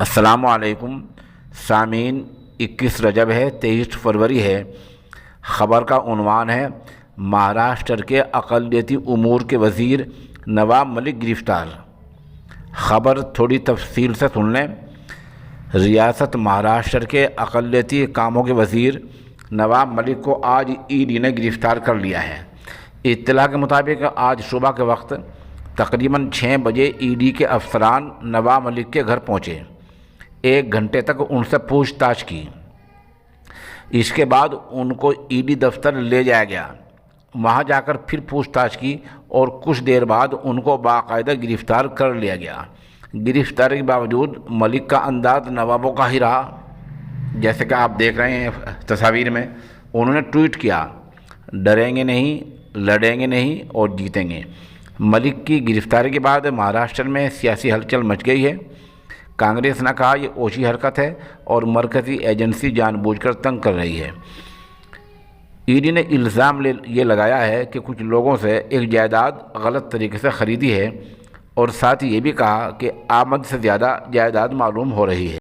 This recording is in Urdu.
السلام علیکم سامعین، 21 رجب ہے، 23 فروری ہے۔ خبر کا عنوان ہے مہاراشٹر کے اقلیتی امور کے وزیر نواب ملک گرفتار۔ خبر تھوڑی تفصیل سے سن لیں۔ ریاست مہاراشٹر کے اقلیتی کاموں کے وزیر نواب ملک کو آج ای ڈی نے گرفتار کر لیا ہے۔ اطلاع کے مطابق آج صبح کے وقت تقریباً 6 بجے ای ڈی کے افسران نواب ملک کے گھر پہنچے۔ 1 گھنٹے تک ان سے پوچھ تاچھ کی۔ اس کے بعد ان کو ای ڈی دفتر لے جایا گیا۔ وہاں جا کر پھر پوچھ تاچھ کی اور کچھ دیر بعد ان کو باقاعدہ گرفتار کر لیا گیا۔ گرفتاری کے باوجود ملک کا انداز نوابوں کا ہی رہا۔ جیسے کہ آپ دیکھ رہے ہیں تصاویر میں، انہوں نے ٹویٹ کیا، ڈریں گے نہیں، لڑیں گے نہیں اور جیتیں گے۔ ملک کی گرفتاری کے بعد مہاراشٹر میں سیاسی ہلچل مچ گئی ہے۔ کانگریس نے کہا یہ اوچھی حرکت ہے اور مرکزی ایجنسی جان بوجھ کر تنگ کر رہی ہے۔ ای ڈی نے الزام یہ لگایا ہے کہ کچھ لوگوں سے ایک جائیداد غلط طریقے سے خریدی ہے اور ساتھ یہ بھی کہا کہ آمد سے زیادہ جائیداد معلوم ہو رہی ہے۔